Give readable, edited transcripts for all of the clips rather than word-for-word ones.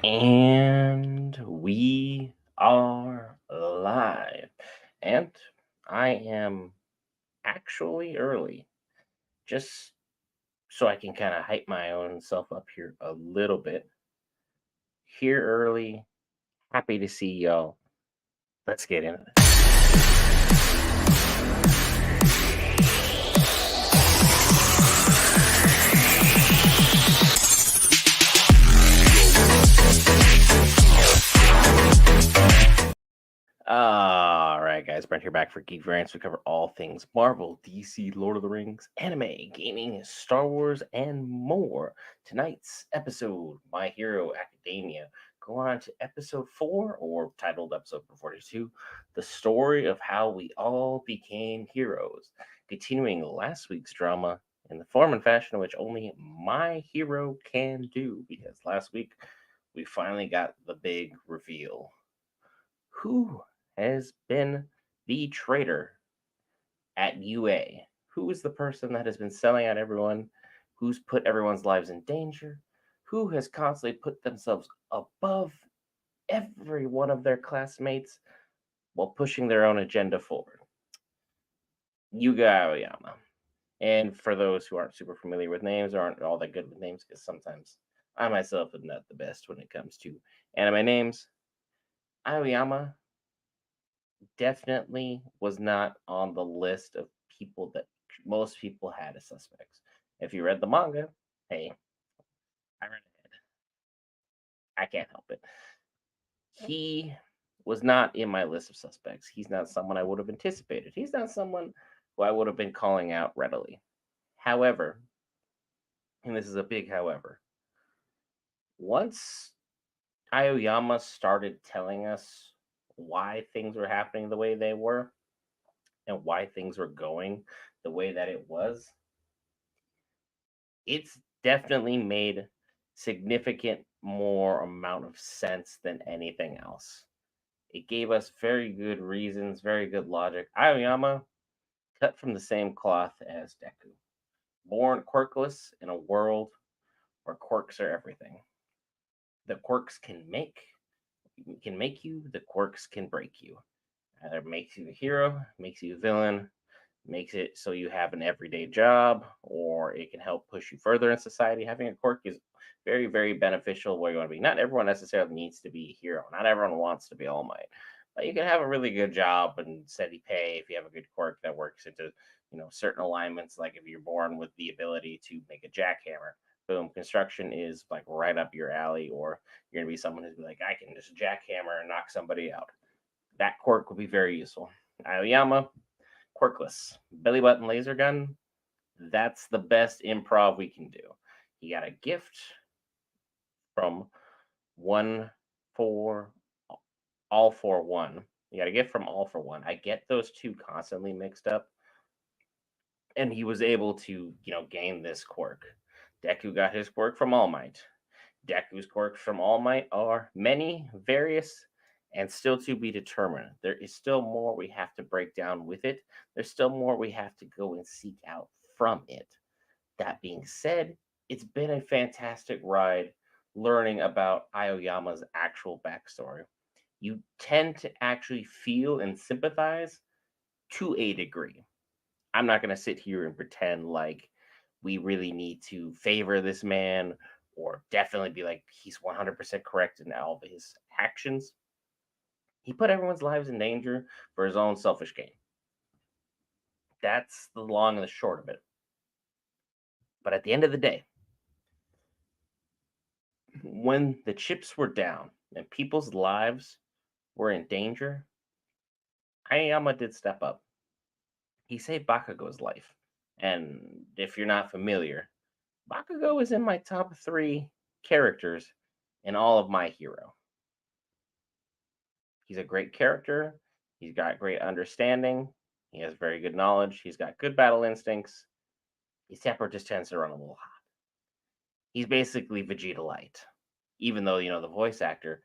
And we are live. And I am actually early, just so I can kind of hype my own self up here a little bit. Here early, happy to see y'all. Let's get into this. All right, guys, Brent here back for Geek Variants. We cover all things Marvel, DC, Lord of the Rings, anime, gaming, Star Wars, and more. Tonight's episode, My Hero Academia. Go on to episode 4, or titled episode 42, The Story of How We All Became Heroes. Continuing last week's drama in the form and fashion in which only my hero can do, because last week we finally got the big reveal. Who has been the traitor at UA? Who is the person that has been selling out everyone? Who's put everyone's lives in danger? Who has constantly put themselves above every one of their classmates while pushing their own agenda forward? Yuga Aoyama. And for those who aren't super familiar with names or aren't all that good with names, because sometimes I myself am not the best when it comes to anime names, Aoyama definitely was not on the list of people that most people had as suspects. If you read the manga, hey, I read ahead. I can't help it. He was not in my list of suspects. He's not someone I would have anticipated. He's not someone who I would have been calling out readily. However, and this is a big however, once Aoyama started telling us why things were happening the way they were and why things were going the way that it was, it's definitely made significant more amount of sense than anything else. It gave us very good reasons, very good logic. Aoyama, cut from the same cloth as Deku, born quirkless in a world where quirks are everything. The quirks can make you, the quirks can break you. Either makes you a hero, makes you a villain, makes it so you have an everyday job, or it can help push you further in society. Having a quirk is very, very beneficial where you want to be. Not everyone necessarily needs to be a hero. Not everyone wants to be All Might. But you can have a really good job and steady pay if you have a good quirk that works into, certain alignments. Like if you're born with the ability to make a jackhammer, boom, construction is like right up your alley. Or you're gonna be someone who's like, I can just jackhammer and knock somebody out. That quirk will be very useful. Aoyama, quirkless. Belly button laser gun, that's the best improv we can do. He got a gift from one for all for one. You got a gift from all for one. I get those two constantly mixed up. And he was able to, gain this quirk. Deku got his quirk from All Might. Deku's quirks from All Might are many, various, and still to be determined. There is still more we have to break down with it. There's still more we have to go and seek out from it. That being said, it's been a fantastic ride learning about Aoyama's actual backstory. You tend to actually feel and sympathize to a degree. I'm not going to sit here and pretend like we really need to favor this man or definitely be like he's 100% correct in all of his actions. He put everyone's lives in danger for his own selfish gain. That's the long and the short of it. But at the end of the day, when the chips were down and people's lives were in danger, Hayama did step up. He saved Bakugo's life. And if you're not familiar, Bakugo is in my top 3 characters in all of My Hero. He's a great character. He's got great understanding. He has very good knowledge. He's got good battle instincts. His temper just tends to run a little hot. He's basically Vegeta Light, even though the voice actor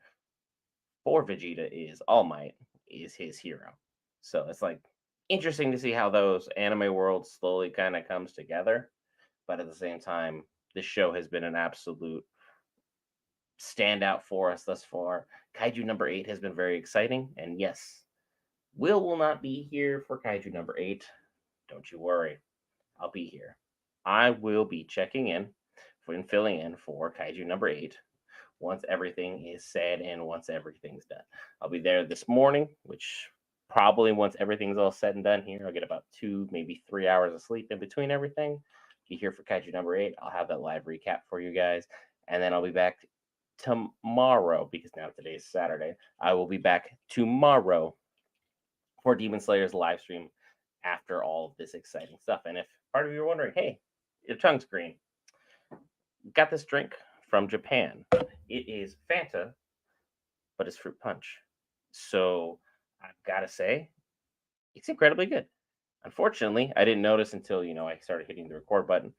for Vegeta is All Might, is his hero. So it's like interesting to see how those anime worlds slowly kind of comes together. But at the same time, this show has been an absolute standout for us thus far. Kaiju number 8 has been very exciting. And yes, Will not be here for Kaiju number 8. Don't you worry. I'll be here. I will be checking in and filling in for Kaiju number 8 once everything is said and once everything's done. I'll be there this morning, which probably once everything's all said and done here, I'll get about 2, maybe 3 hours of sleep in between everything. Be here for Kaiju number 8. I'll have that live recap for you guys. And then I'll be back tomorrow because now today's Saturday. I will be back tomorrow for Demon Slayer's live stream after all of this exciting stuff. And if part of you are wondering, hey, your tongue's green, got this drink from Japan. It is Fanta, but it's fruit punch. So I've got to say, it's incredibly good. Unfortunately, I didn't notice until I started hitting the record button.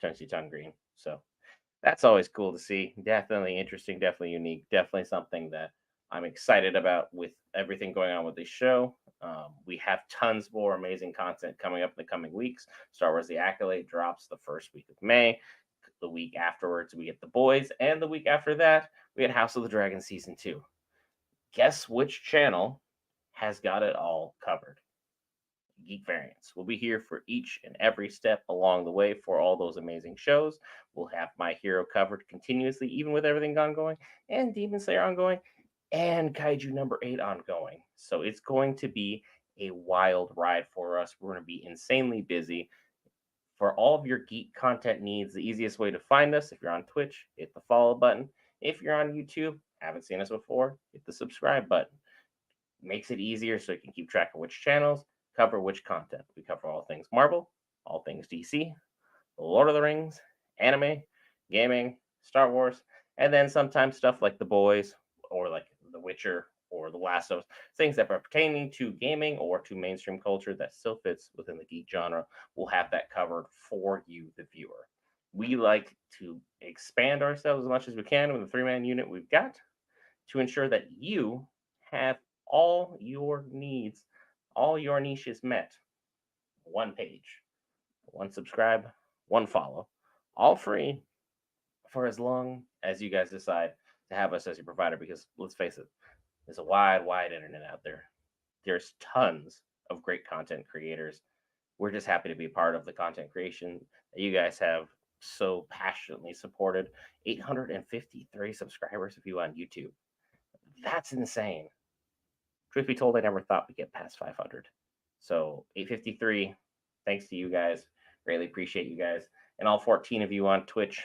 Turns your tongue green. So that's always cool to see. Definitely interesting, definitely unique, definitely something that I'm excited about with everything going on with this show. We have tons more amazing content coming up in the coming weeks. Star Wars The Acolyte drops the first week of May. The week afterwards, we get The Boys. And the week after that, we get House of the Dragon Season 2. Guess which channel has got it all covered? Geek Variants. We'll be here for each and every step along the way for all those amazing shows. We'll have My Hero covered continuously, even with everything ongoing, and Demon Slayer ongoing, and Kaiju number 8 ongoing. So it's going to be a wild ride for us. We're going to be insanely busy. For all of your geek content needs, the easiest way to find us, if you're on Twitch, hit the follow button. If you're on YouTube, haven't seen us before, hit the subscribe button. Makes it easier so you can keep track of which channels cover which content. We cover all things Marvel, all things DC, Lord of the Rings, anime, gaming, Star Wars, and then sometimes stuff like The Boys or like The Witcher or The Last of Us, things that are pertaining to gaming or to mainstream culture that still fits within the geek genre. We'll have that covered for you, the viewer. We like to expand ourselves as much as we can with the 3-man unit we've got to ensure that you have all your needs, all your niches met. One page, one subscribe, one follow, all free for as long as you guys decide to have us as your provider. Because let's face it, there's a wide internet out there. There's tons of great content creators. We're just happy to be part of the content creation that you guys have so passionately supported. 853 subscribers of you on YouTube. That's insane. Truth be told, I never thought we'd get past 500. So 853, thanks to you guys. Greatly appreciate you guys. And all 14 of you on Twitch,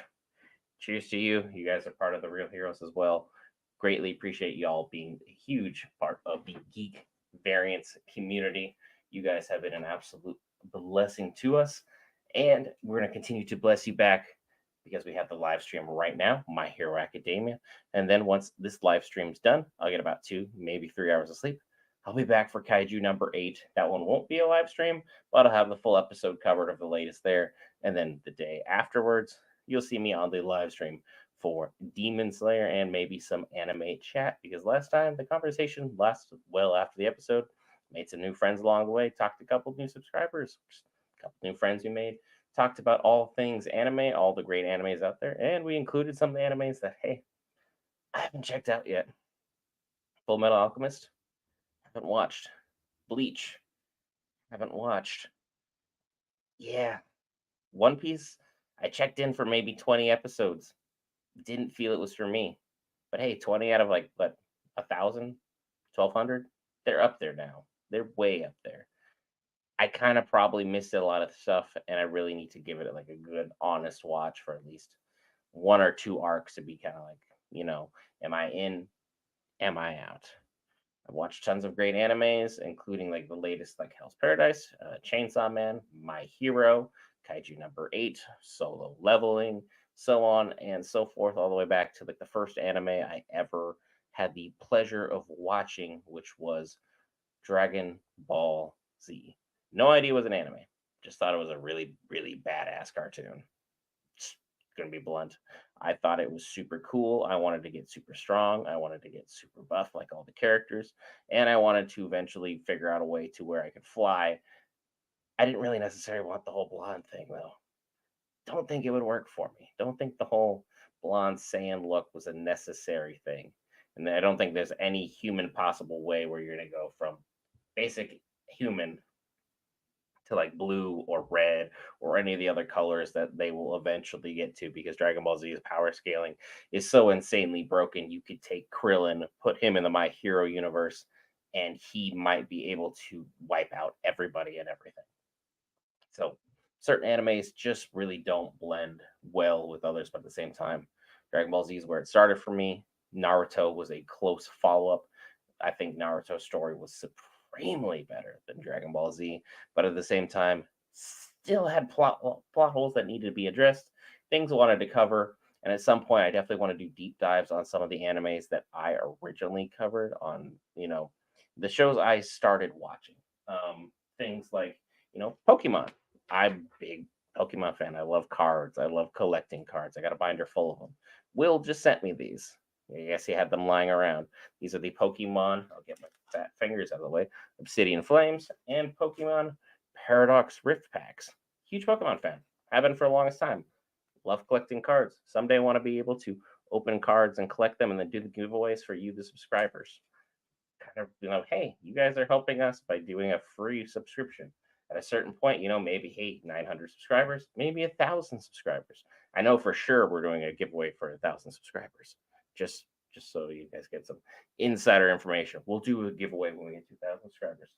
cheers to you. You guys are part of the Real Heroes as well. Greatly appreciate y'all being a huge part of the Geek Variants community. You guys have been an absolute blessing to us. And we're going to continue to bless you back because we have the live stream right now, My Hero Academia. And then once this live stream's done, I'll get about 2, maybe 3 hours of sleep. I'll be back for Kaiju number 8. That one won't be a live stream, but I'll have the full episode covered of the latest there. And then the day afterwards, you'll see me on the live stream for Demon Slayer and maybe some anime chat, because last time the conversation lasted well after the episode. Made some new friends along the way, talked to a couple new subscribers, a couple new friends we made, talked about all things anime, all the great animes out there, and we included some of the animes that, hey, I haven't checked out yet. Full Metal Alchemist, haven't watched. Bleach, haven't watched. Yeah, One Piece, I checked in for maybe 20 episodes. Didn't feel it was for me. But hey, 20 out of like, what, 1,000, 1,200? They're up there now. They're way up there. I kind of probably missed a lot of stuff, and I really need to give it like a good, honest watch for at least 1 or 2 arcs to be kind of like, am I in? Am I out? I've watched tons of great animes, including like the latest, like Hell's Paradise, Chainsaw Man, My Hero, Kaiju number 8, Solo Leveling, so on and so forth, all the way back to like the first anime I ever had the pleasure of watching, which was Dragon Ball Z. No idea it was an anime. Just thought it was a really, really badass cartoon. Just gonna be blunt. I thought it was super cool. I wanted to get super strong. I wanted to get super buff like all the characters. And I wanted to eventually figure out a way to where I could fly. I didn't really necessarily want the whole blonde thing though. Don't think it would work for me. Don't think the whole blonde sand look was a necessary thing. And I don't think there's any human possible way where you're going to go from basic human to like blue or red or any of the other colors that they will eventually get to, because Dragon Ball Z's power scaling is so insanely broken. You could take Krillin, put him in the My Hero universe, and he might be able to wipe out everybody and everything. So certain animes just really don't blend well with others, but at the same time, Dragon Ball Z is where it started for me. Naruto was a close follow up. I think Naruto's story was supremely better than Dragon Ball Z, but at the same time, still had plot holes that needed to be addressed, things I wanted to cover, and at some point, I definitely want to do deep dives on some of the animes that I originally covered on, the shows I started watching. Things like, Pokemon. I'm a big Pokemon fan. I love cards. I love collecting cards. I got a binder full of them. Will just sent me these. I guess he had them lying around. These are the Pokemon. I'll get my fat fingers out of the way. Obsidian Flames and Pokemon Paradox Rift packs. Huge Pokemon fan. Have been for the longest time. Love collecting cards. Someday I want to be able to open cards and collect them and then do the giveaways for you, the subscribers. Kind of, hey, you guys are helping us by doing a free subscription. At a certain point, maybe, hey, 900 subscribers, maybe 1,000 subscribers. I know for sure we're doing a giveaway for 1,000 subscribers. Just so you guys get some insider information. We'll do a giveaway when we get 2,000 subscribers.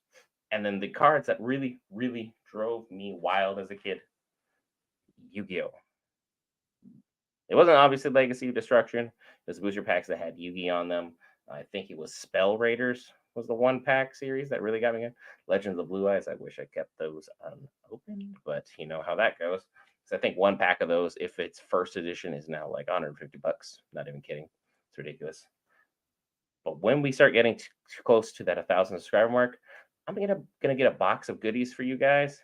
And then the cards that really, really drove me wild as a kid, Yu-Gi-Oh! It wasn't obviously Legacy of Destruction. It was booster packs that had Yugi on them. I think it was Spell Raiders was the one pack series that really got me in. Legends of Blue Eyes, I wish I kept those unopened, but you know how that goes. So I think one pack of those, if it's first edition, is now like $150. Not even kidding. It's ridiculous. But when we start getting too close to that 1,000 subscriber mark, I'm gonna get a box of goodies for you guys.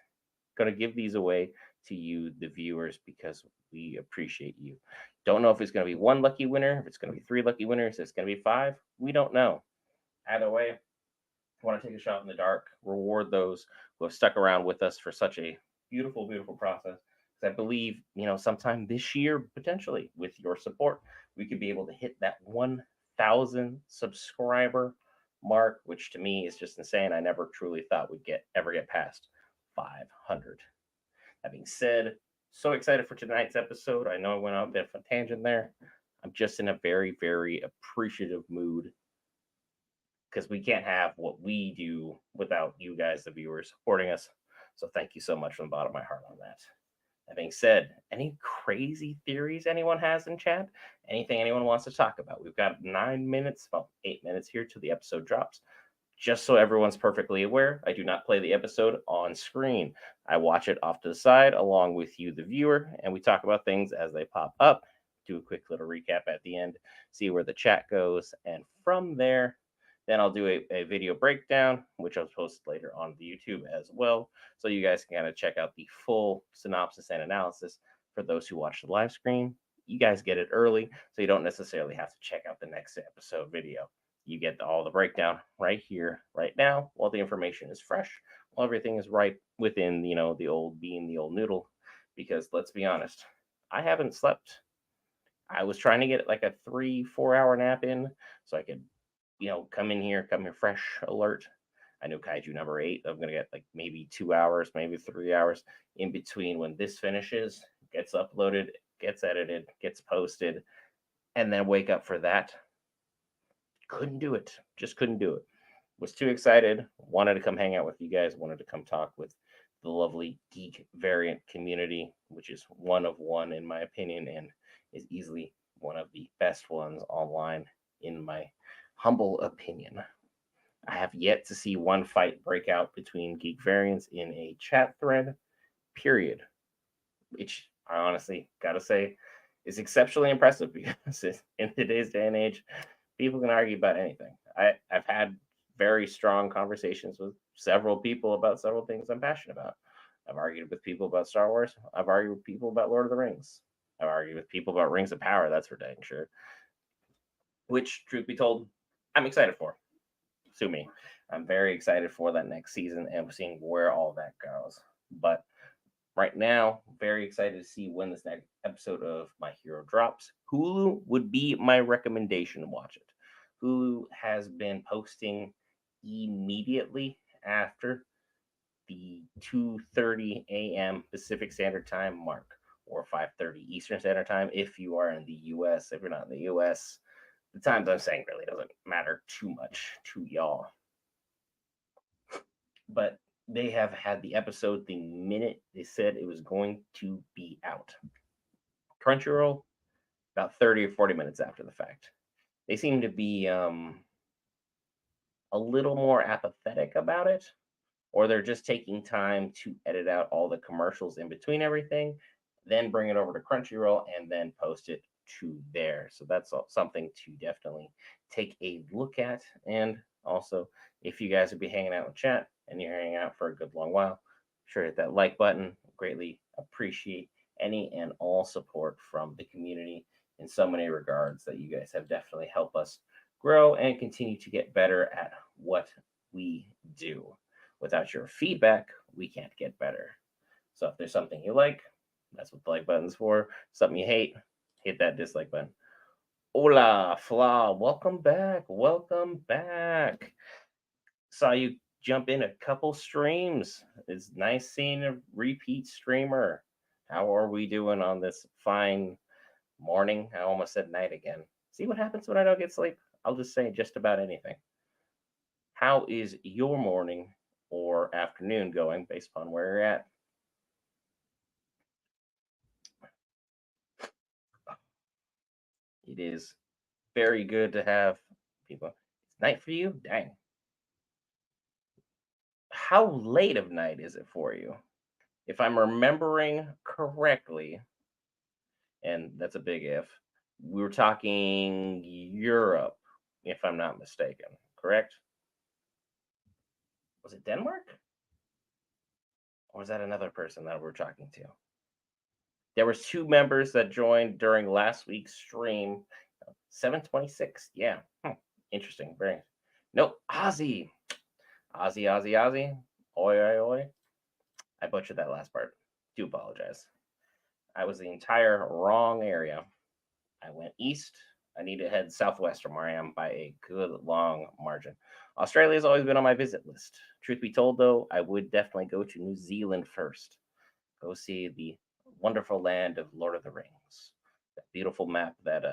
Gonna give these away to you, the viewers, because we appreciate you. Don't know if it's going to be one lucky winner, if it's going to be 3 lucky winners, if it's going to be 5. We don't know. Either way, I want to take a shot in the dark, reward those who have stuck around with us for such a beautiful, beautiful process. Because I believe, sometime this year, potentially, with your support, we could be able to hit that 1,000 subscriber mark, which to me is just insane. I never truly thought we'd ever get past 500. That being said, so excited for tonight's episode. I know I went out a bit of a tangent there. I'm just in a very, very appreciative mood because we can't have what we do without you guys, the viewers, supporting us. So thank you so much from the bottom of my heart on that. That being said, any crazy theories anyone has in chat? Anything anyone wants to talk about? We've got 9 minutes, well, 8 minutes here till the episode drops. Just so everyone's perfectly aware, I do not play the episode on screen. I watch it off to the side along with you, the viewer, and we talk about things as they pop up, do a quick little recap at the end, see where the chat goes, and from there, then I'll do a video breakdown, which I'll post later on the YouTube as well, so you guys can kind of check out the full synopsis and analysis for those who watch the live stream. You guys get it early, so you don't necessarily have to check out the next episode video. You get all the breakdown right here, right now, while the information is fresh, while everything is right within, the old bean, the old noodle. Because let's be honest, I haven't slept. I was trying to get like a 3-4 hour nap in so I could, come here fresh, alert. I know Kaiju number 8. I'm going to get like maybe 2 hours, maybe 3 hours in between when this finishes, gets uploaded, gets edited, gets posted, and then wake up for that. Couldn't do it. Just couldn't do it. Was too excited. Wanted to come hang out with you guys. Wanted to come talk with the lovely Geek Variant community, which is one of one in my opinion, and is easily one of the best ones online in my humble opinion. I have yet to see one fight break out between Geek Variants in a chat thread, period. Which I honestly gotta say is exceptionally impressive because in today's day and age, people can argue about anything. I've had very strong conversations with several people about several things I'm passionate about. I've argued with people about Star Wars. I've argued with people about Lord of the Rings. I've argued with people about Rings of Power. That's for dang sure. Which, truth be told, I'm excited for. Sue me. I'm very excited for that next season and seeing where all that goes. But right now, very excited to see when this next episode of My Hero drops. Hulu would be my recommendation to watch it. Hulu has been posting immediately after the 2:30 a.m. Pacific Standard Time mark, or 5:30 Eastern Standard Time if you are in the US. If you're not in the US, the times I'm saying really doesn't matter too much to y'all. But they have had the episode the minute they said it was going to be out. Crunchyroll, about 30 or 40 minutes after the fact. They seem to be a little more apathetic about it, or they're just taking time to edit out all the commercials in between everything, then bring it over to Crunchyroll and then post it to there. So that's something to definitely take a look at. And also, if you guys would be hanging out in chat and you're hanging out for a good long while, sure hit that like button. Greatly appreciate any and all support from the community in so many regards that you guys have definitely helped us grow and continue to get better at what we do. Without your feedback, we can't get better. So if there's something you like, that's what the like button's for. Something you hate, hit that dislike button. Hola, Fla, welcome back. Welcome back. Saw you jump in a couple streams. It's nice seeing a repeat streamer. How are we doing on this fine morning? I almost said night again. See what happens when I don't get sleep? I'll just say just about anything. How is your morning or afternoon going based upon where you're at? It is very good to have people. It's night for you? Dang. How late of night is it for you? If I'm remembering correctly, and that's a big if, we were talking Europe, if I'm not mistaken, correct? Was it Denmark? Or was that another person that we're talking to? There was two members that joined during last week's stream. 726. Yeah. Interesting. Very. Nope. Ozzy. Ozzy. Oi, oi, oi. I butchered that last part. Do apologize. I was the entire wrong area. I went east. I need to head southwest from where I am by a good long margin. Australia has always been on my visit list. Truth be told, though, I would definitely go to New Zealand first. Go see the wonderful land of Lord of the Rings. That beautiful map that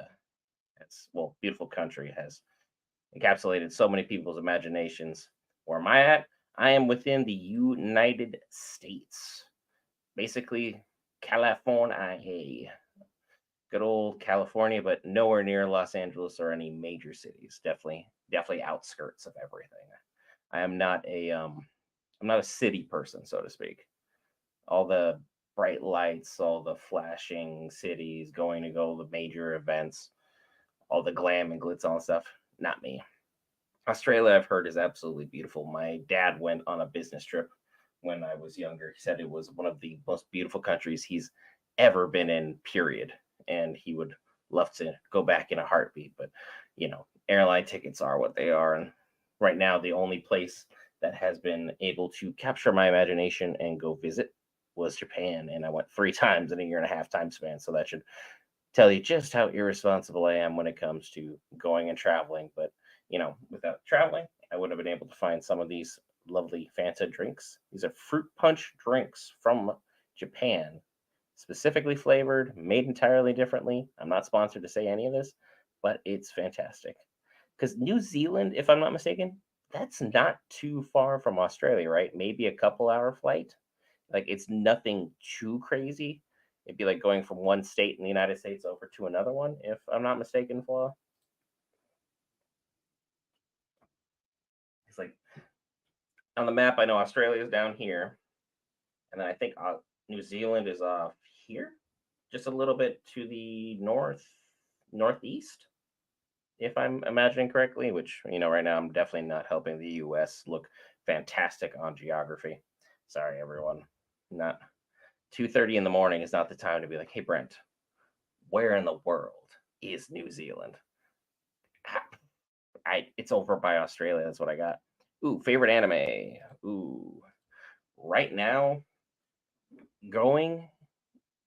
beautiful country has encapsulated so many people's imaginations. Where am I at? I am within the United States. Basically, California. Good old California, but nowhere near Los Angeles or any major cities. Definitely outskirts of everything. I am not I'm not a city person, so to speak. All the bright lights, all the flashing cities, going to go the major events, all the glam and glitz, all that stuff. Not me. Australia, I've heard, is absolutely beautiful. My dad went on a business trip when I was younger. He said it was one of the most beautiful countries he's ever been in, period. And he would love to go back in a heartbeat. But, airline tickets are what they are. And right now, the only place that has been able to capture my imagination and go visit was Japan. And I went 3 times in a 1.5 year time span. So that should tell you just how irresponsible I am when it comes to going and traveling. But without traveling, I would have been able to find some of these lovely Fanta drinks. These are fruit punch drinks from Japan, specifically flavored, made entirely differently. I'm not sponsored to say any of this, but it's fantastic. Because New Zealand, if I'm not mistaken, that's not too far from Australia, right? Maybe a couple-hour flight. Like, it's nothing too crazy. It'd be like going from one state in the United States over to another one, if I'm not mistaken, Flaw. It's like on the map, I know Australia is down here, and then I think New Zealand is off here, just a little bit to the northeast, if I'm imagining correctly. Which right now I'm definitely not helping the U.S. look fantastic on geography. Sorry, everyone. Not 2:30 in the morning is not the time to be like, hey, Brent, where in the world is New Zealand? It's over by Australia. That's what I got. Ooh, favorite anime. Ooh, right now, going,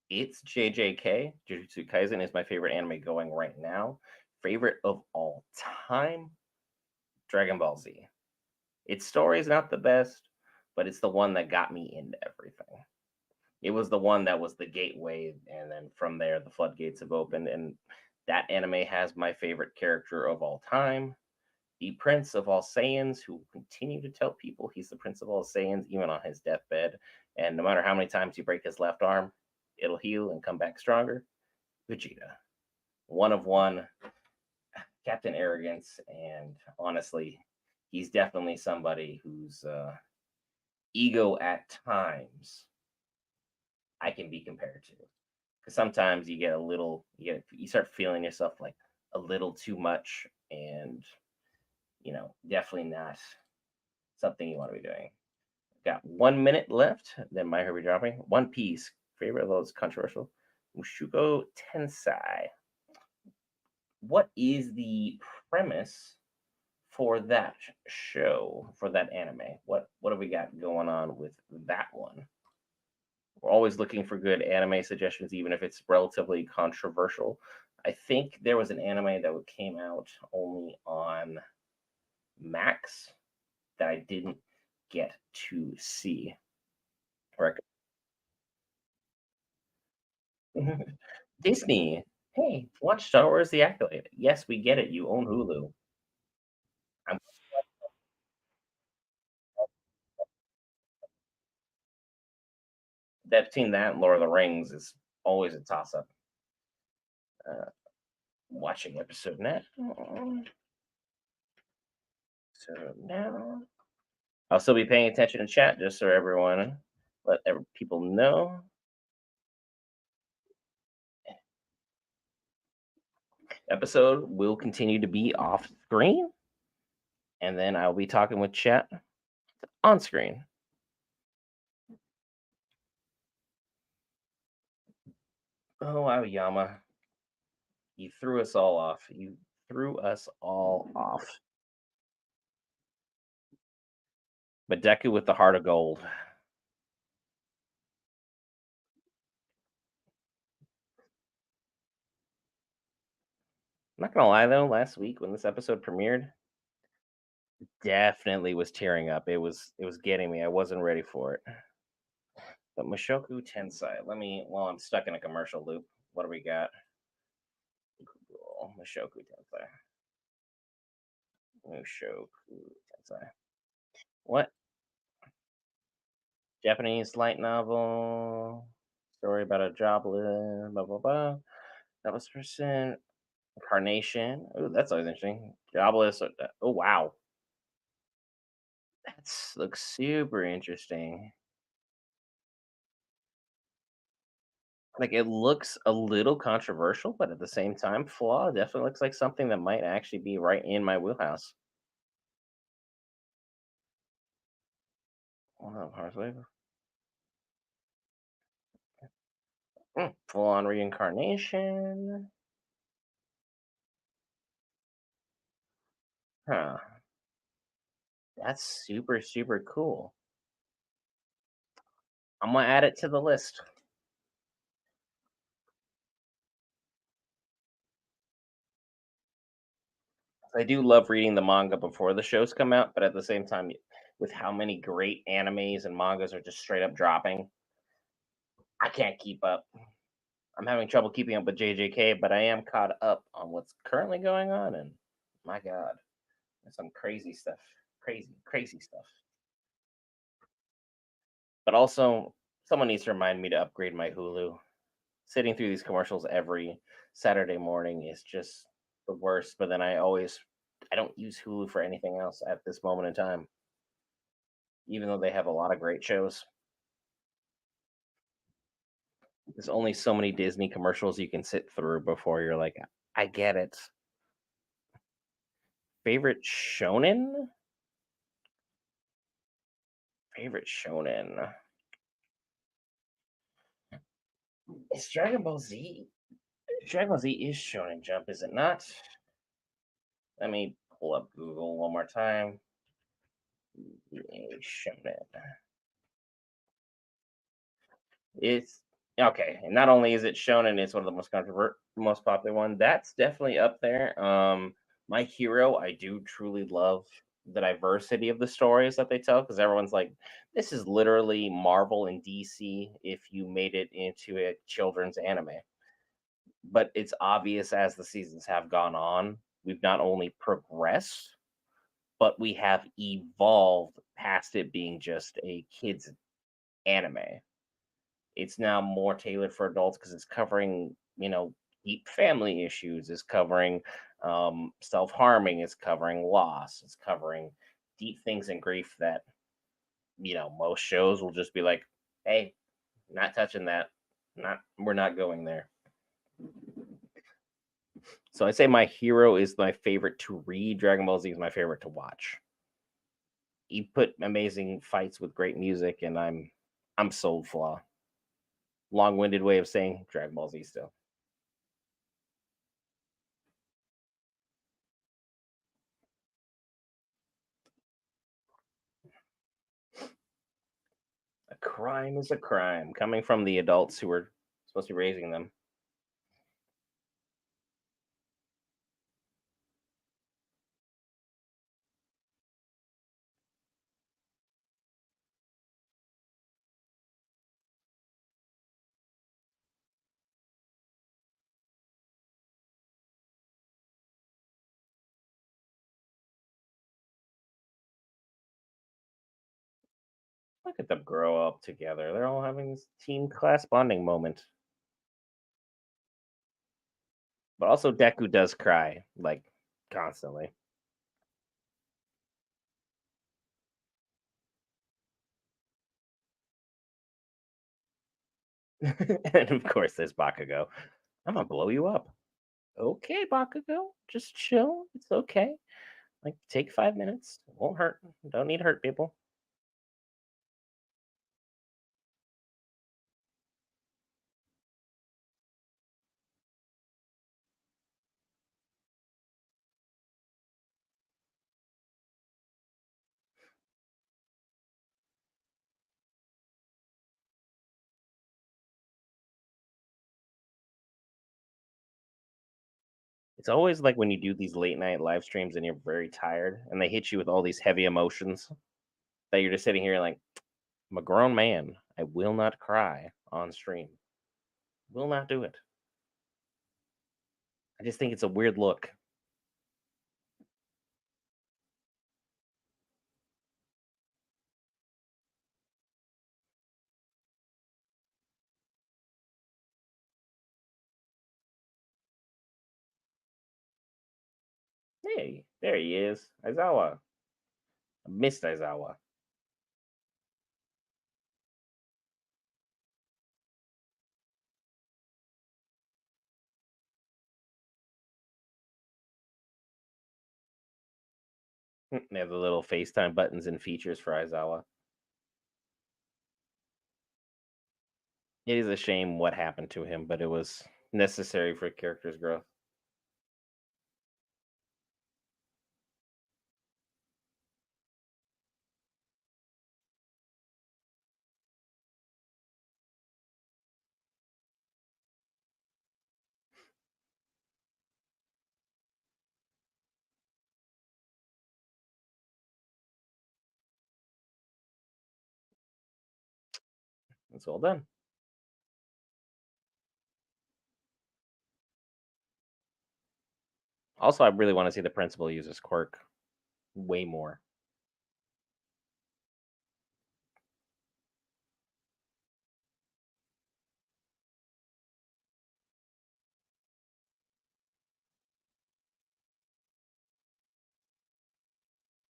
it's JJK. Jujutsu Kaisen is my favorite anime going right now. Favorite of all time, Dragon Ball Z. Its story is not the best, but it's the one that got me into everything. It was the one that was the gateway, and then from there, the floodgates have opened. And that anime has my favorite character of all time, the Prince of All Saiyans, who will continue to tell people he's the Prince of All Saiyans even on his deathbed. And no matter how many times you break his left arm, it'll heal and come back stronger. Vegeta, one of one, Captain Arrogance, and honestly, he's definitely somebody whose ego at times I can be compared to. Because sometimes you get a little, you start feeling yourself like a little too much, and definitely not something you want to be doing. Got 1 minute left. Then my Herbie dropping. One Piece favorite of those controversial. Mushoku Tensei. What is the premise for that show, for that anime? What have we got going on with that one? We're always looking for good anime suggestions, even if it's relatively controversial. I think there was an anime that came out only on Max that I didn't get to see. Disney. Hey, watch Star Wars: The Acolyte. Yes, we get it. You own Hulu. I'm, between that and Lord of the Rings is always a toss up. Uh, watching episode now. So now I'll still be paying attention in chat just so everyone people know. Episode will continue to be off screen, and then I'll be talking with chat on screen. Oh, Aoyama, you threw us all off. You threw us all off. But Deku with the heart of gold. I'm not gonna lie though, last week when this episode premiered, definitely was tearing up. It was getting me. I wasn't ready for it. But Mushoku Tensei. Let me while I'm stuck in a commercial loop. What do we got? Google Mushoku Tensei. Mushoku Tensei. What? Japanese light novel. Story about a jobless blah blah blah. Jobless person. Incarnation. Oh, that's always interesting. Jobless. Oh wow. That looks super interesting. Like, it looks a little controversial, but at the same time, Flaw definitely looks like something that might actually be right in my wheelhouse. Wow, hard labor. Full on reincarnation. Huh. That's super, super cool. I'm gonna add it to the list. I do love reading the manga before the shows come out, but at the same time, with how many great animes and mangas are just straight up dropping, I can't keep up. I'm having trouble keeping up with JJK, but I am caught up on what's currently going on, and my God, there's some crazy stuff. Crazy, crazy stuff. But also, someone needs to remind me to upgrade my Hulu. Sitting through these commercials every Saturday morning is just the worst. But then I don't use Hulu for anything else at this moment in time, even though they have a lot of great shows. There's only so many Disney commercials you can sit through before you're like, I get it. Favorite shonen? Favorite shonen. It's Dragon Ball Z. Dragon Ball Z is Shonen Jump, is it not? Let me pull up Google one more time. Shonen. It's okay. And not only is it shonen, it's one of the most popular one. That's definitely up there. My Hero, I do truly love the diversity of the stories that they tell because everyone's like, this is literally Marvel and DC if you made it into a children's anime. But it's obvious as the seasons have gone on, we've not only progressed, but we have evolved past it being just a kids anime. It's now more tailored for adults because it's covering, deep family issues, it's covering self-harming, it's covering loss, it's covering deep things and grief that, most shows will just be like, hey, not touching that. Not We're not going there. So I'd say my hero is my favorite to read. Dragon Ball Z is my favorite to watch. You put amazing fights with great music, and I'm sold. Flaw. Long-winded way of saying Dragon Ball Z still. A crime is a crime coming from the adults who were supposed to be raising them. Look at them grow up together. They're all having this team class bonding moment. But also Deku does cry, like, constantly. And of course there's Bakugo. I'm gonna blow you up. Okay, Bakugo. Just chill. It's okay. Like, take 5 minutes. It won't hurt. Don't need to hurt people. It's always like when you do these late night live streams and you're very tired and they hit you with all these heavy emotions that you're just sitting here like, I'm a grown man. I will not cry on stream. Will not do it. I just think it's a weird look. Hey, there he is. Aizawa. I missed Aizawa. They have the little FaceTime buttons and features for Aizawa. It is a shame what happened to him, but it was necessary for character's growth. It's well done. Also, I really want to see the principal use his quirk way more.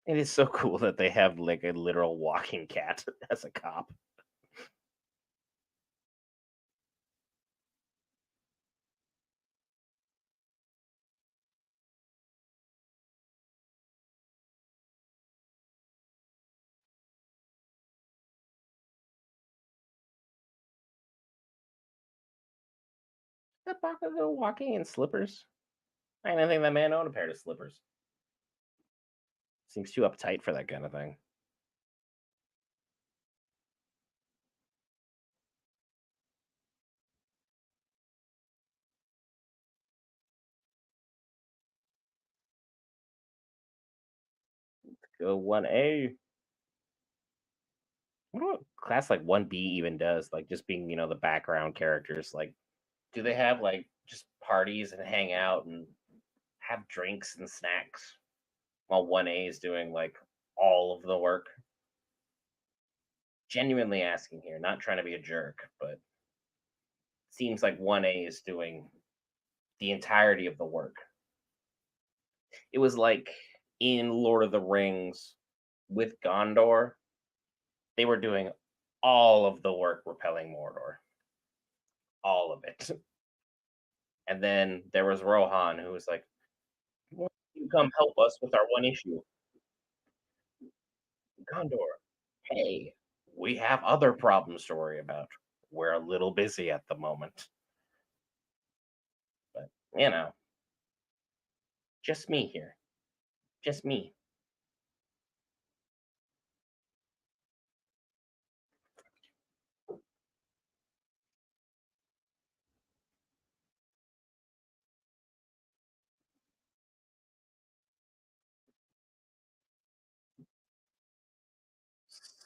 It is so cool that they have like a literal walking cat as a cop. That Bakugo walking in slippers? I didn't think that man owned a pair of slippers. Seems too uptight for that kind of thing. Go 1A. I wonder what class like 1B even does, like just being, the background characters. Like, do they have like just parties and hang out and have drinks and snacks while 1A is doing like all of the work? Genuinely asking here, not trying to be a jerk, but seems like 1A is doing the entirety of the work. It was like in Lord of the Rings with Gondor, they were doing all of the work repelling Mordor, all of it. And then there was Rohan who was like, "Why don't you come help us with our one issue?" Gondor, hey, we have other problems to worry about. We're a little busy at the moment, but you know, just me here, just me.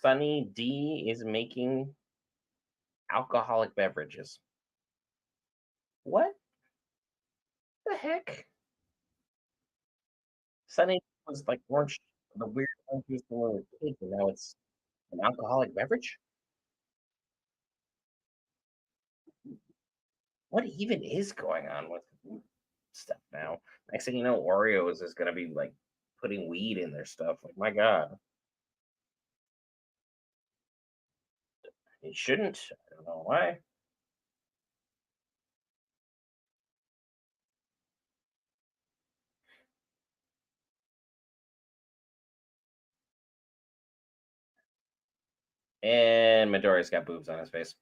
Sunny D is making alcoholic beverages. What the heck? Sunny was like orange, the weird orange juice when we were kids, and now it's an alcoholic beverage. What even is going on with stuff now? Next thing you know, Oreos is gonna be like putting weed in their stuff. Like, my God, it shouldn't. I don't know why. And Midori's got boobs on his face.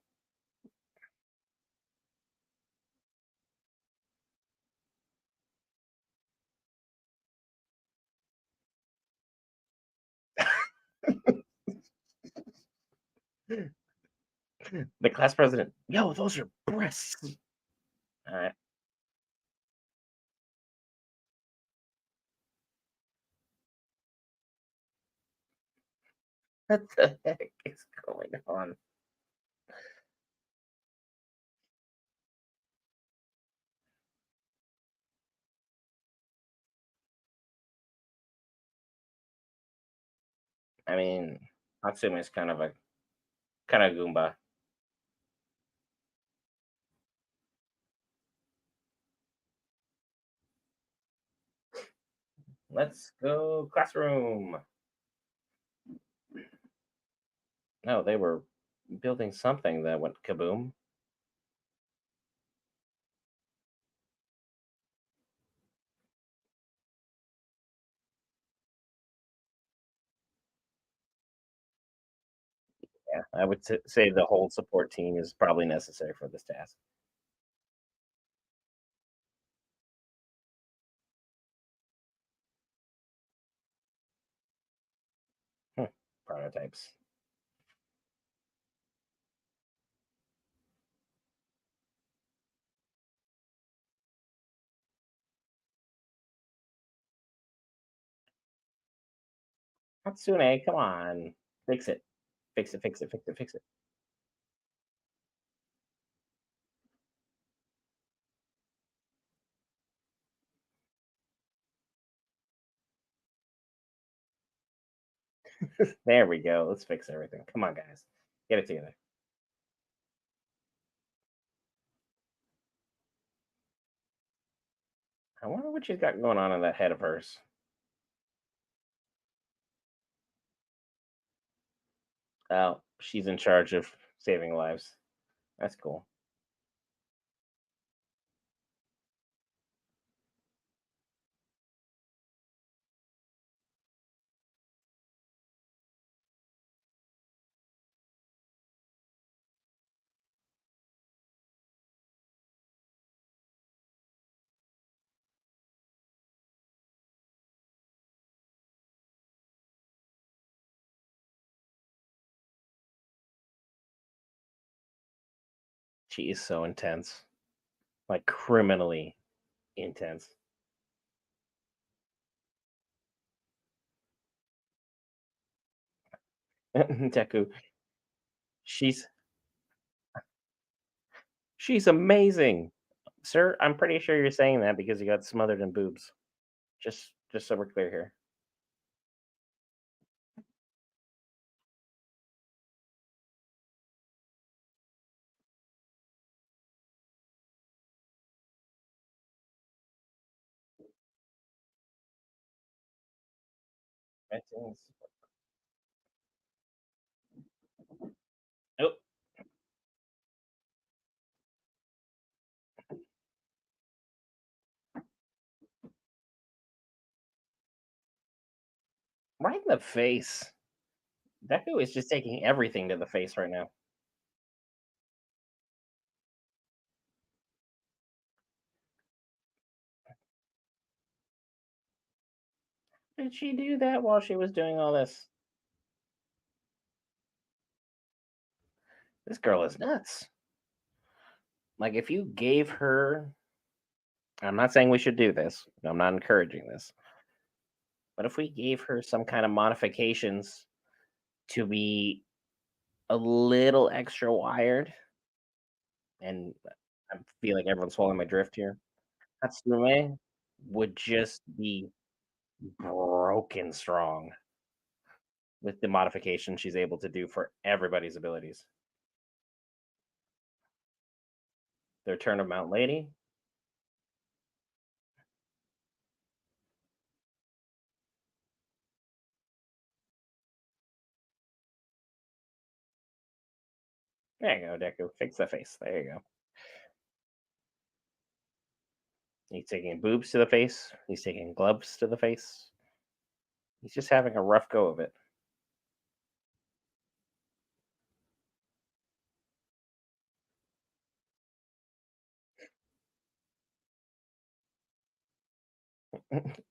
The class president, yo, those are breasts. All right, what the heck is going on? I mean, Hatsumi is kind of Goomba. Let's go classroom. No, they were building something that went kaboom. Yeah, I would say the whole support team is probably necessary for this task. Hmm, prototypes. Hatsune, come on. Fix it. Fix it, fix it, fix it, fix it. There we go. Let's fix everything. Come on, guys. Get it together. I wonder what she's got going on in that head of hers. Oh, she's in charge of saving lives. That's cool. She is so intense. Like criminally intense. Deku. She's she's amazing, sir. I'm pretty sure you're saying that because you got smothered in boobs. Just so we're clear here. Ratings. Oh, right in the face. Deku is just taking everything to the face right now. Did she do that while she was doing all this? This girl is nuts. Like, if you gave her, I'm not saying we should do this. I'm not encouraging this. But if we gave her some kind of modifications to be a little extra wired, and I feel like everyone's following my drift here, Natsume would just be broken strong with the modification she's able to do for everybody's abilities. The Return of Mount Lady. There you go, Deku. Fix the face. There you go. He's taking boobs to the face. He's taking gloves to the face. He's just having a rough go of it.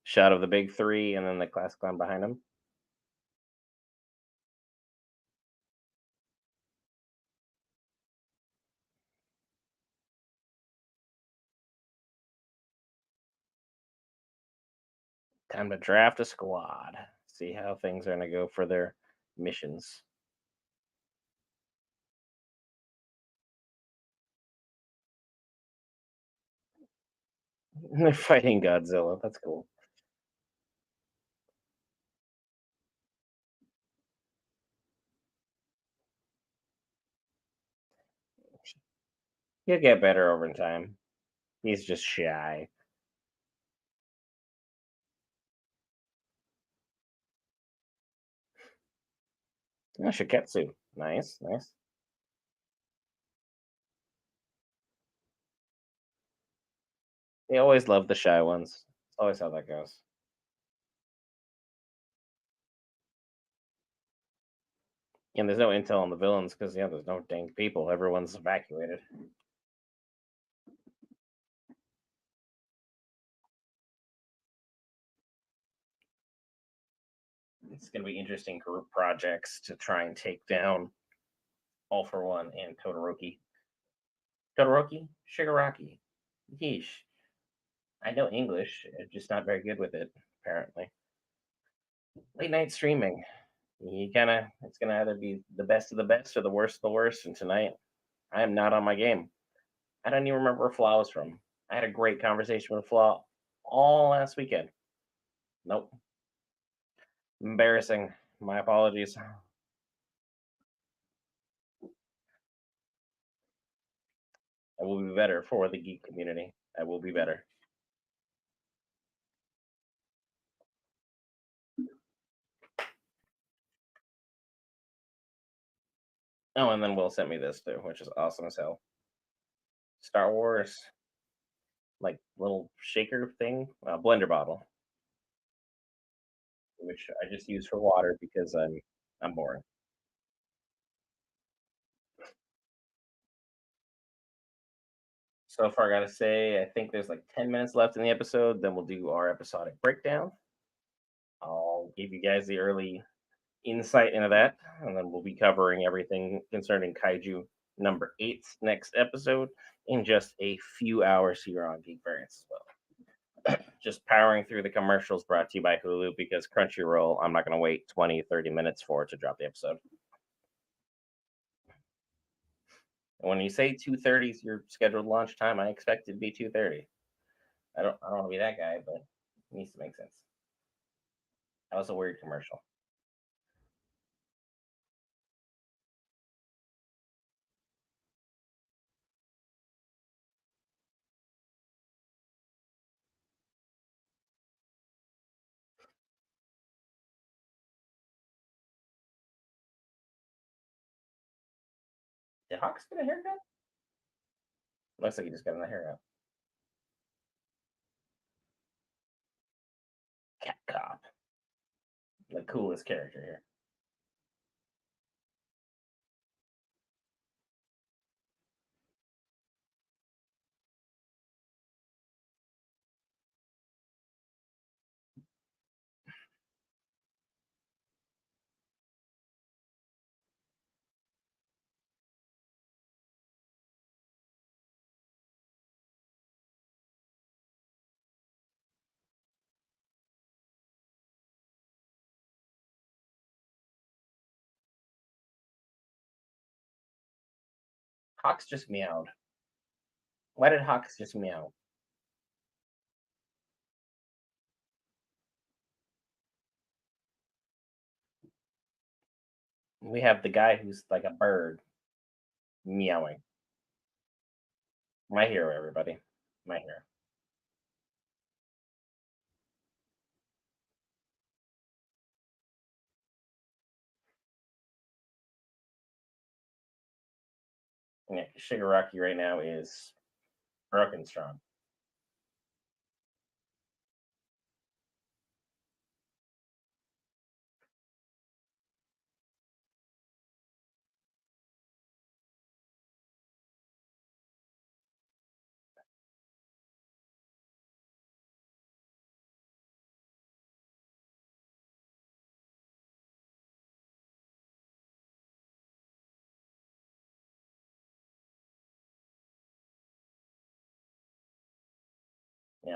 Shot of the big three and then the class clown behind him. Time to draft a squad. See how things are going to go for their missions. They're fighting Godzilla. That's cool. He'll get better over time. He's just shy. Oh, Shiketsu. Nice, nice. They always love the shy ones. It's always how that goes. And there's no intel on the villains because, yeah, there's no dang people. Everyone's evacuated. It's going to be interesting group projects to try and take down All for One and Todoroki. Todoroki? Shigaraki. Yeesh. I know English, just not very good with it, apparently. Late night streaming. You kind of, it's going to either be the best of the best or the worst of the worst. And tonight, I am not on my game. I don't even remember where Flaw was from. I had a great conversation with Flaw all last weekend. Nope. Embarrassing. My apologies. I will be better for the geek community. I will be better. Oh, and then Will sent me this too, which is awesome as hell. Star Wars, like little shaker thing, blender bottle, which I just use for water because I'm boring. So far, I gotta say, I think there's like 10 minutes left in the episode. Then we'll do our episodic breakdown. I'll give you guys the early insight into that, and then we'll be covering everything concerning Kaiju number 8's next episode in just a few hours here on Geek Variants as well. Just powering through the commercials brought to you by Hulu because Crunchyroll, I'm not going to wait 20, 30 minutes for it to drop the episode. And when you say 2:30 is your scheduled launch time, I expect it to be 2:30. I don't want to be that guy, but it needs to make sense. That was a weird commercial. Did Hawks get a haircut? Looks like he just got a haircut. Cat Cop, the coolest character here. Hawks just meowed. Why did Hawks just meow? We have the guy who's like a bird meowing. My hero, everybody. My hero. Yeah, Shigaraki right now is broken strong.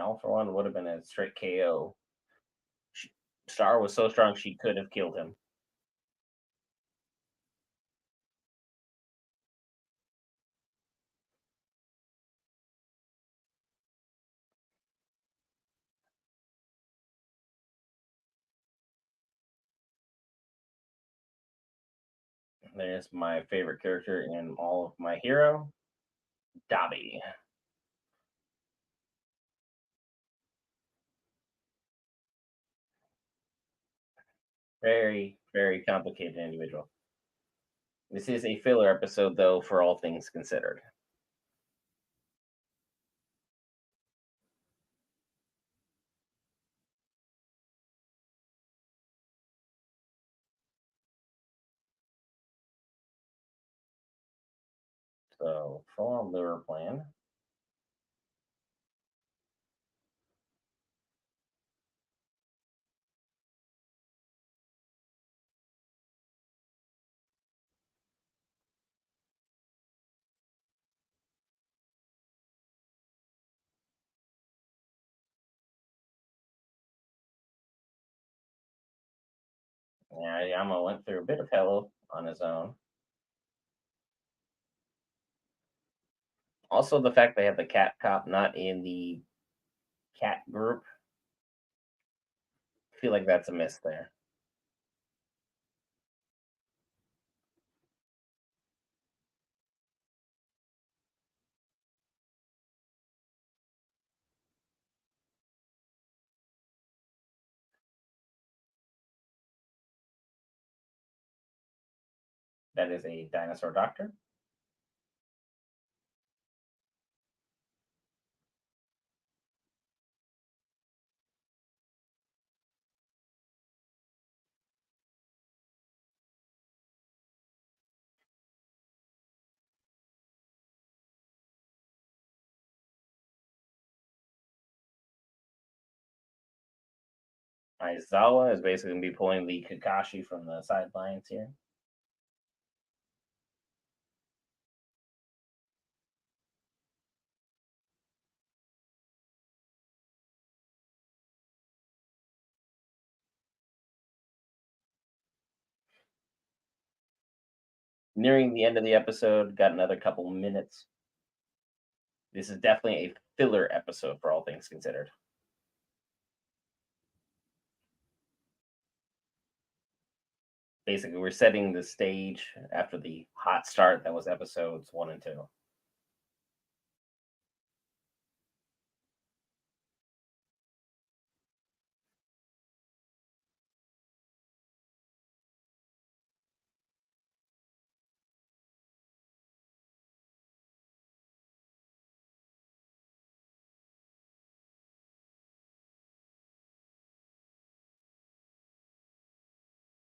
All for One would have been a straight KO. Star was so strong she could have killed him. There's my favorite character in all of My Hero, Dabi. Very, very complicated individual. This is a filler episode, though, for all things considered. So, full on lure plan. Yeah, Yama went through a bit of hell on his own. Also, the fact they have the cat cop not in the cat group, I feel like that's a miss there. That is a dinosaur doctor. Aizawa is basically going to be pulling the Kakashi from the sidelines here. Nearing the end of the episode, got another couple minutes. This is definitely a filler episode for all things considered. Basically, we're setting the stage after the hot start that was episodes 1 and 2.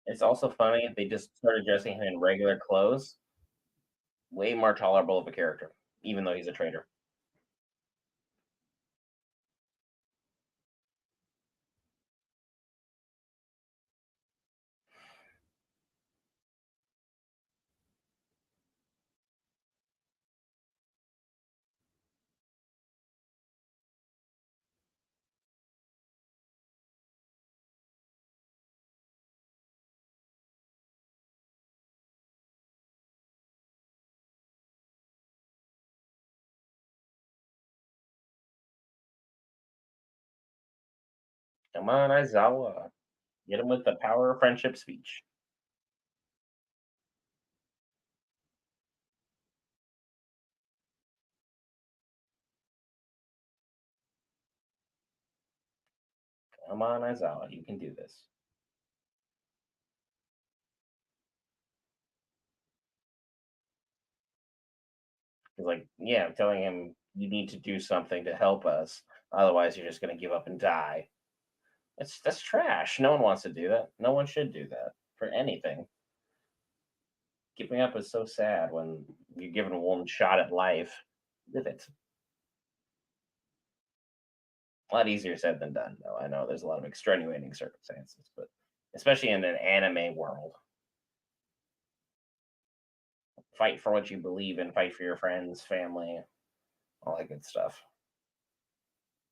It's also funny they just started dressing him in regular clothes. Way more tolerable of a character, even though he's a traitor. Come on, Aizawa. Get him with the power of friendship speech. Come on, Aizawa. You can do this. He's like, yeah, I'm telling him you need to do something to help us. Otherwise, you're just going to give up and die. That's trash. No one wants to do that. No one should do that for anything. Giving up is so sad when you're given one shot at life. Live it. A lot easier said than done, though. I know there's a lot of extenuating circumstances, but especially in an anime world, fight for what you believe in, fight for your friends, family, all that good stuff.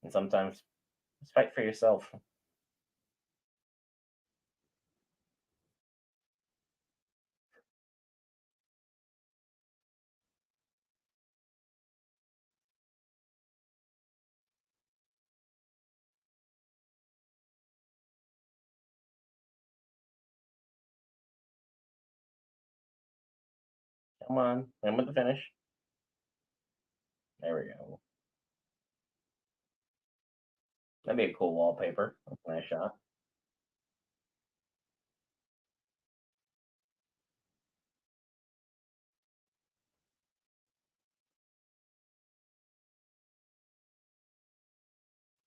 And sometimes just fight for yourself. Come on, I'm with the finish. There we go. That'd be a cool wallpaper. That's a nice shot.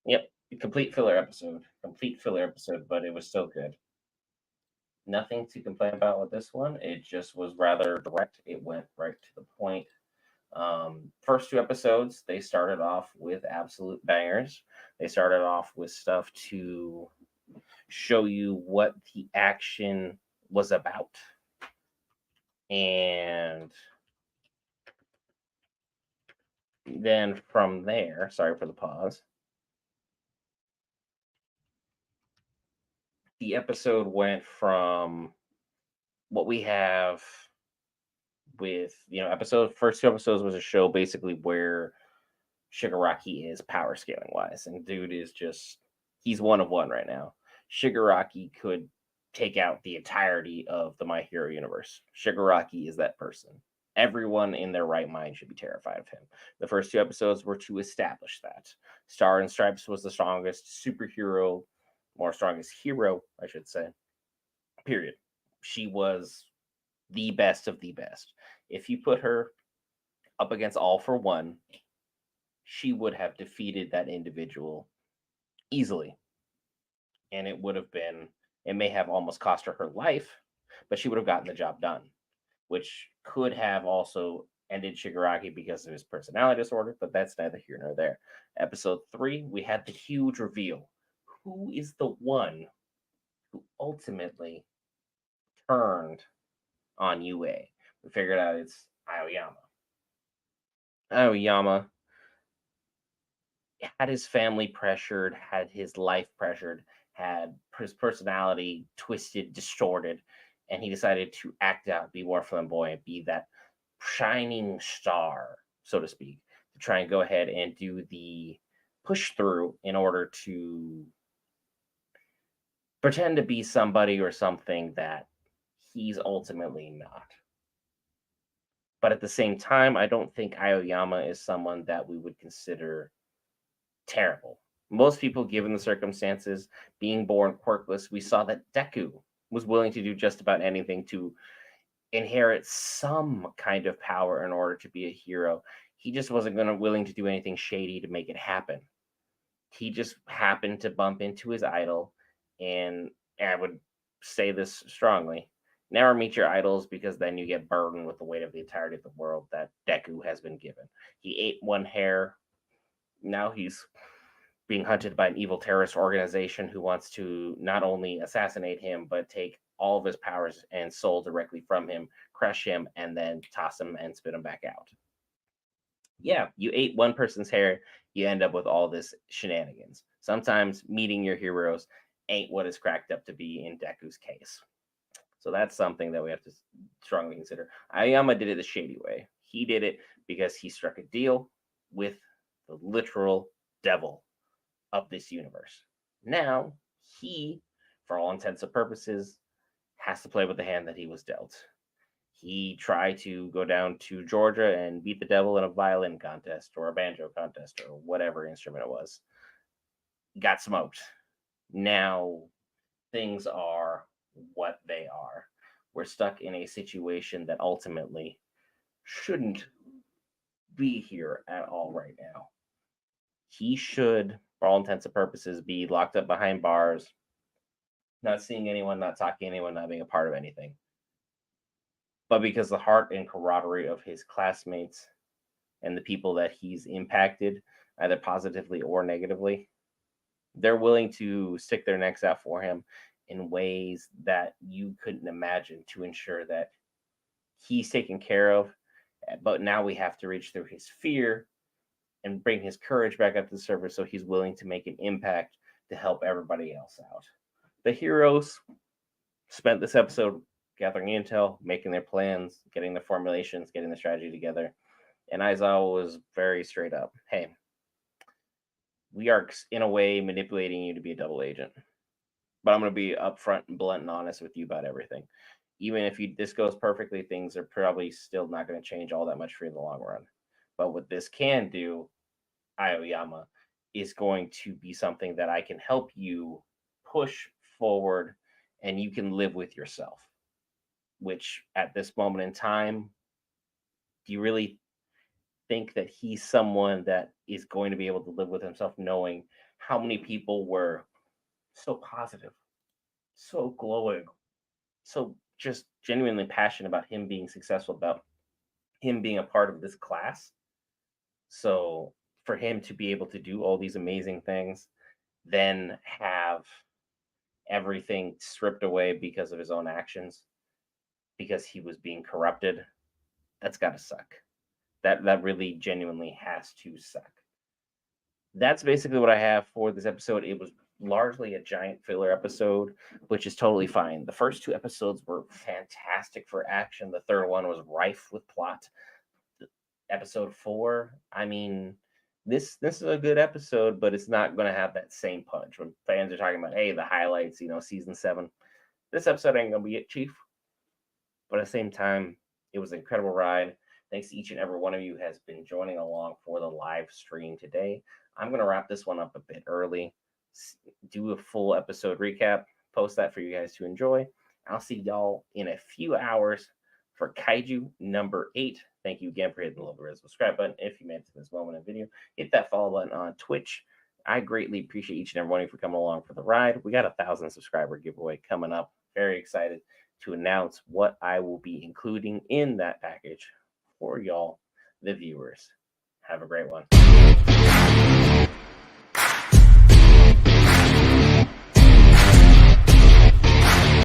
Yep, complete filler episode. Complete filler episode, but it was still good. Nothing to complain about with this one. It just was rather direct. It went right to the point. First two episodes, they started off with absolute bangers. They started off with stuff to show you what the action was about. And then from there, sorry for the pause, the episode went from what we have with, episode first two episodes was a show basically where Shigaraki is power scaling wise, and dude is just he's one of one right now. Shigaraki could take out the entirety of the My Hero universe. Shigaraki is that person. Everyone in their right mind should be terrified of him. The first two episodes were to establish that. Star and Stripes was the strongest superhero, more strongest hero, I should say. Period. She was the best of the best. If you put her up against All for One, she would have defeated that individual easily. And it may have almost cost her her life, but she would have gotten the job done, which could have also ended Shigaraki because of his personality disorder, but that's neither here nor there. Episode 3, we had the huge reveal. Who is the one who ultimately turned on UA? We figured out it's Aoyama. Aoyama had his family pressured, had his life pressured, had his personality twisted, distorted. and he decided to act out, be more flamboyant, be that shining star, so to speak, to try and go ahead and do the push through in order to pretend to be somebody or something that he's ultimately not. But at the same time, I don't think Aoyama is someone that we would consider terrible. Most people, given the circumstances, being born quirkless, we saw that Deku was willing to do just about anything to inherit some kind of power in order to be a hero. He just wasn't willing to do anything shady to make it happen. He just happened to bump into his idol, and I would say this strongly: never meet your idols, because then you get burdened with the weight of the entirety of the world that Deku has been given. He ate one hair. Now he's being hunted by an evil terrorist organization who wants to not only assassinate him, but take all of his powers and soul directly from him, crush him, and then toss him and spit him back out. Yeah, you ate one person's hair, you end up with all this shenanigans. Sometimes meeting your heroes ain't what it's cracked up to be in Deku's case. So that's something that we have to strongly consider. Aoyama did it the shady way. He did it because he struck a deal with the literal devil of this universe. Now, he, for all intents and purposes, has to play with the hand that he was dealt. He tried to go down to Georgia and beat the devil in a violin contest or a banjo contest or whatever instrument it was. Got smoked. Now, things are what they are. We're stuck in a situation that ultimately shouldn't be here at all right now. He should, for all intents and purposes, be locked up behind bars, not seeing anyone, not talking to anyone, not being a part of anything. But because the heart and camaraderie of his classmates and the people that he's impacted, either positively or negatively, they're willing to stick their necks out for him in ways that you couldn't imagine to ensure that he's taken care of. But now we have to reach through his fear and bring his courage back up to the surface so he's willing to make an impact to help everybody else out. The heroes spent this episode gathering intel, making their plans, getting the formulations, getting the strategy together. And Aizawa was very straight up. Hey, we are in a way manipulating you to be a double agent. But I'm going to be upfront and blunt and honest with you about everything. Even if this goes perfectly, things are probably still not going to change all that much for you in the long run. But what this can do, Aoyama, is going to be something that I can help you push forward, and you can live with yourself. Which at this moment in time, do you really think that he's someone that is going to be able to live with himself, knowing how many people were so positive, so glowing, so just genuinely passionate about him being successful, about him being a part of this class? So for him to be able to do all these amazing things, then have everything stripped away because of his own actions, because he was being corrupted, that's got to suck. That really genuinely has to suck. That's basically what I have for this episode. It was largely a giant filler episode, which is totally fine. The first two episodes were fantastic for action. The third one was rife with plot. Episode 4, I mean, this is a good episode, but it's not going to have that same punch when fans are talking about, hey, the highlights, season 7. This episode ain't going to be it, Chief. But at the same time, it was an incredible ride. Thanks to each and every one of you who has been joining along for the live stream today. I'm going to wrap this one up a bit early, do a full episode recap, post that for you guys to enjoy. I'll see y'all in a few hours for Kaiju number 8. Thank you again for hitting the little red subscribe button. If you made it to this moment in the video, hit that follow button on Twitch. I greatly appreciate each and every one of you for coming along for the ride. We got a 1,000 subscriber giveaway coming up. Very excited to announce what I will be including in that package for y'all, the viewers. Have a great one.